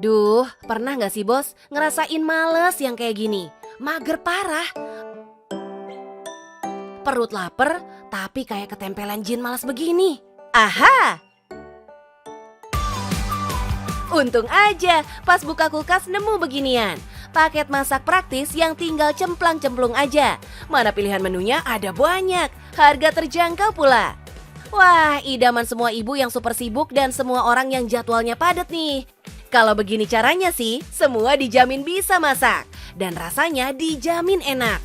Duh, pernah nggak sih bos ngerasain males yang kayak gini? Mager parah. Perut lapar, tapi kayak ketempelan jin malas begini. Aha! Untung aja pas buka kulkas nemu beginian. Paket masak praktis yang tinggal cemplang-cemplung aja. Mana pilihan menunya ada banyak, harga terjangkau pula. Wah, idaman semua ibu yang super sibuk dan semua orang yang jadwalnya padat nih. Kalau begini caranya sih, semua dijamin bisa masak. Dan rasanya dijamin enak.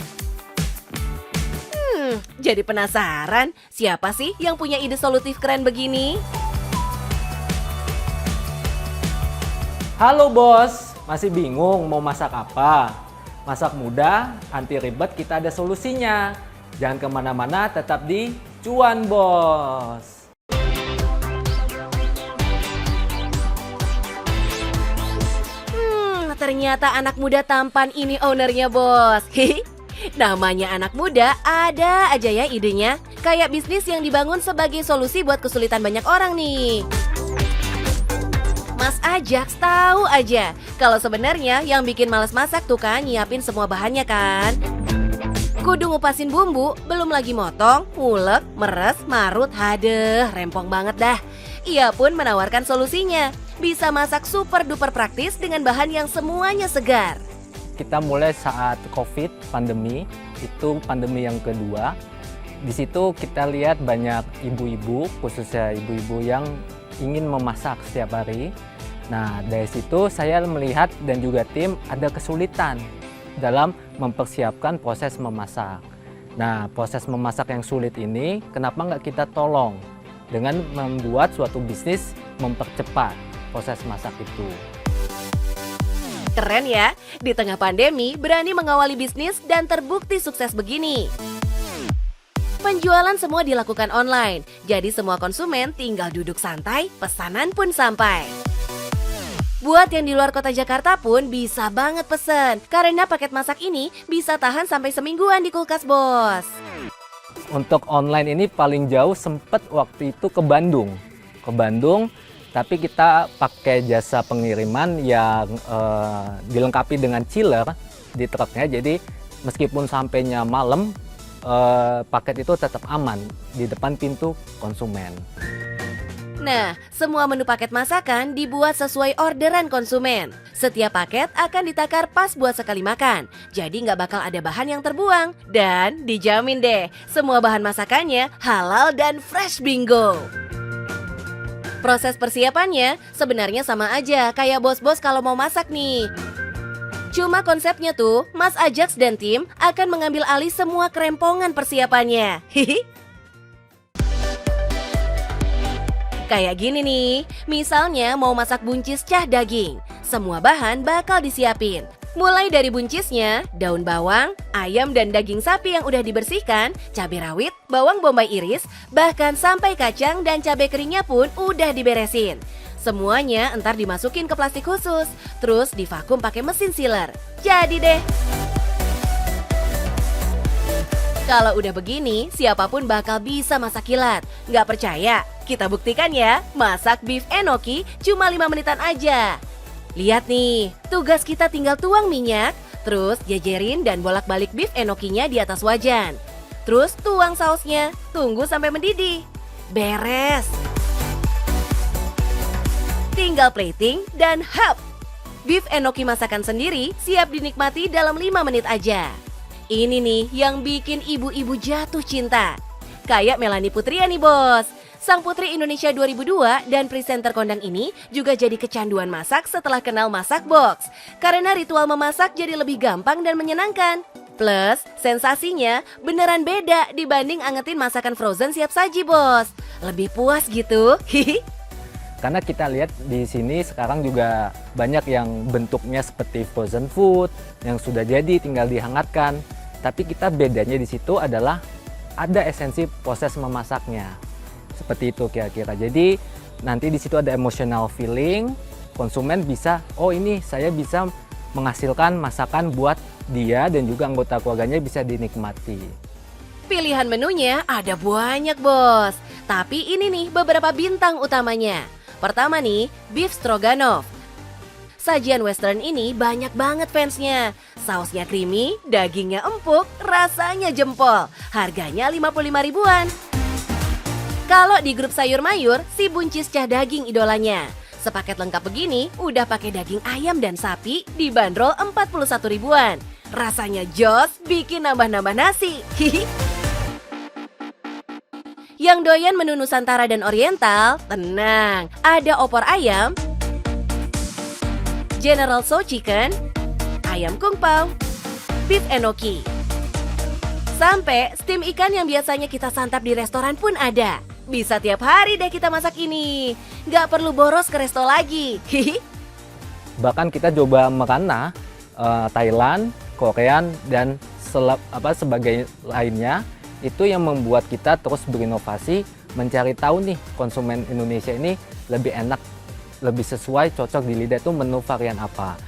Jadi penasaran, siapa sih yang punya ide solutif keren begini? Halo bos, masih bingung mau masak apa? Masak mudah, anti ribet, kita ada solusinya. Jangan kemana-mana, tetap di Cuan Bos. Ternyata anak muda tampan ini ownernya bos. Namanya anak muda, ada aja ya idenya. Kayak bisnis yang dibangun sebagai solusi buat kesulitan banyak orang nih. Mas Ajax tahu aja kalau sebenarnya yang bikin males masak tuh kan nyiapin semua bahannya kan. Kudu ngupasin bumbu, belum lagi motong, ngulek, meres, marut, hadeh, rempong banget dah. Ia pun menawarkan solusinya. Bisa masak super duper praktis dengan bahan yang semuanya segar. Kita mulai saat COVID, pandemi, itu pandemi yang kedua. Di situ kita lihat banyak ibu-ibu, khususnya ibu-ibu yang ingin memasak setiap hari. Nah, dari situ saya melihat dan juga tim ada kesulitan dalam mempersiapkan proses memasak. Nah, proses memasak yang sulit ini, kenapa nggak kita tolong dengan membuat suatu bisnis mempercepat proses masak itu. Keren ya, di tengah pandemi berani mengawali bisnis dan terbukti sukses begini. Penjualan semua dilakukan online, jadi semua konsumen tinggal duduk santai, pesanan pun sampai. Buat yang di luar kota Jakarta pun bisa banget pesen, karena paket masak ini bisa tahan sampai semingguan di kulkas bos. Untuk online ini paling jauh sempet waktu itu ke Bandung. Tapi kita pakai jasa pengiriman yang dilengkapi dengan chiller di truknya. Jadi meskipun sampainya malam, paket itu tetap aman di depan pintu konsumen. Nah, semua menu paket masakan dibuat sesuai orderan konsumen. Setiap paket akan ditakar pas buat sekali makan, jadi nggak bakal ada bahan yang terbuang. Dan dijamin deh, semua bahan masakannya halal dan fresh bingo. Proses persiapannya sebenarnya sama aja kayak bos-bos kalau mau masak nih. Cuma konsepnya tuh, Mas Ajax dan tim akan mengambil alih semua kerempongan persiapannya. Kayak gini nih, misalnya mau masak buncis cah daging. Semua bahan bakal disiapin. Mulai dari buncisnya, daun bawang, ayam dan daging sapi yang udah dibersihkan, cabai rawit, bawang bombay iris, bahkan sampai kacang dan cabai keringnya pun udah diberesin. Semuanya entar dimasukin ke plastik khusus, terus divakum pakai mesin sealer. Jadi deh. Kalau udah begini, siapapun bakal bisa masak kilat. Nggak percaya? Kita buktikan ya, masak beef enoki cuma 5 menitan aja. Lihat nih, tugas kita tinggal tuang minyak, terus jajarin dan bolak-balik beef enokinya di atas wajan. Terus tuang sausnya, tunggu sampai mendidih. Beres. Tinggal plating dan hap. Beef enoki masakan sendiri siap dinikmati dalam 5 menit aja. Ini nih yang bikin ibu-ibu jatuh cinta. Kayak Melanie Putria nih bos. Sang Putri Indonesia 2002 dan presenter kondang ini juga jadi kecanduan masak setelah kenal Masak Box. Karena ritual memasak jadi lebih gampang dan menyenangkan. Plus, sensasinya beneran beda dibanding angetin masakan frozen siap saji bos. Lebih puas gitu. Karena kita lihat di sini sekarang juga banyak yang bentuknya seperti frozen food yang sudah jadi tinggal dihangatkan. Tapi kita bedanya di situ adalah ada esensi proses memasaknya. Seperti itu kira-kira. Jadi nanti di situ ada emotional feeling, konsumen bisa, oh ini saya bisa menghasilkan masakan buat dia dan juga anggota keluarganya bisa dinikmati. Pilihan menunya ada banyak bos. Tapi ini nih beberapa bintang utamanya. Pertama nih, beef stroganoff. Sajian western ini banyak banget fansnya. Sausnya creamy, dagingnya empuk, rasanya jempol. Harganya 55 ribuan. Kalau di grup sayur mayur, si buncis cah daging idolanya. Sepaket lengkap begini udah pakai daging ayam dan sapi dibanderol 41 ribuan. Rasanya jos, bikin nambah-nambah nasi. Yang doyan menu Nusantara dan Oriental, tenang, ada opor ayam, General Tso Chicken, ayam kung pao, beef enoki. Sampai steam ikan yang biasanya kita santap di restoran pun ada. Bisa tiap hari deh kita masak ini. Nggak perlu boros ke resto lagi. Bahkan kita coba makanan Thailand, Korean, dan sebagai lainnya. Itu yang membuat kita terus berinovasi, mencari tahu nih konsumen Indonesia ini lebih enak, lebih sesuai, cocok di lidah itu menu varian apa.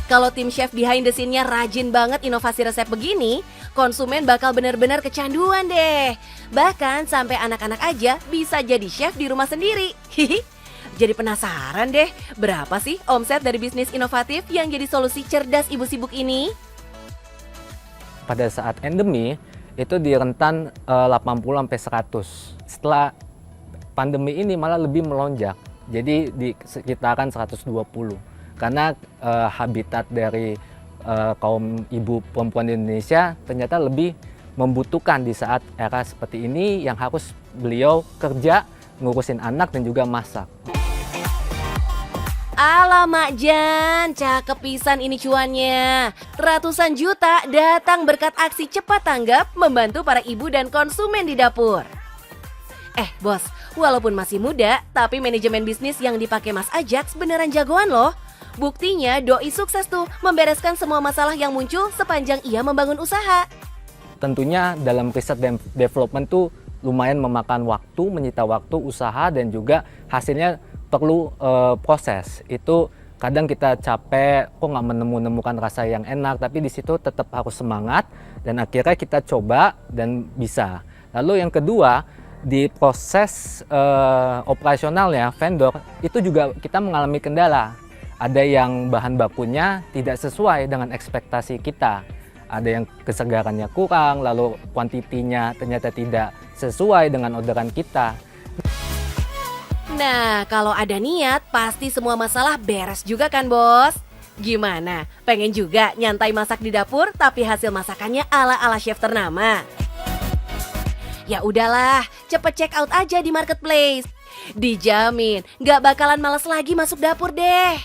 Kalau tim chef behind the scene-nya rajin banget inovasi resep begini, konsumen bakal benar-benar kecanduan deh. Bahkan sampai anak-anak aja bisa jadi chef di rumah sendiri. Jadi penasaran deh, berapa sih omset dari bisnis inovatif yang jadi solusi cerdas ibu sibuk ini? Pada saat endemi, itu di rentan 80-100. Setelah pandemi ini malah lebih melonjak, jadi di sekitaran 120. Karena habitat dari kaum ibu perempuan di Indonesia ternyata lebih membutuhkan di saat era seperti ini yang harus beliau kerja, ngurusin anak dan juga masak. Alamak Jan, cakep pisan ini cuannya. Ratusan juta datang berkat aksi cepat tanggap membantu para ibu dan konsumen di dapur. Bos, walaupun masih muda, tapi manajemen bisnis yang dipakai Mas Ajax beneran jagoan loh. Buktinya Doi sukses tuh membereskan semua masalah yang muncul sepanjang ia membangun usaha. Tentunya dalam riset dan development tuh lumayan memakan waktu, menyita waktu, usaha, dan juga hasilnya perlu proses. Itu kadang kita capek, kok nggak menemukan rasa yang enak, tapi di situ tetap harus semangat dan akhirnya kita coba dan bisa. Lalu yang kedua, di proses operasionalnya vendor itu juga kita mengalami kendala. Ada yang bahan bakunya tidak sesuai dengan ekspektasi kita. Ada yang kesegarannya kurang, lalu kuantitinya ternyata tidak sesuai dengan orderan kita. Nah, kalau ada niat, pasti semua masalah beres juga kan, Bos? Gimana? Pengen juga nyantai masak di dapur, tapi hasil masakannya ala-ala chef ternama? Ya udahlah, cepet check out aja di marketplace. Dijamin, nggak bakalan males lagi masuk dapur deh.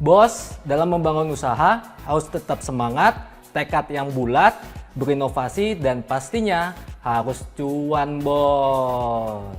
Bos, dalam membangun usaha harus tetap semangat, tekad yang bulat, berinovasi, dan pastinya harus cuan, bos.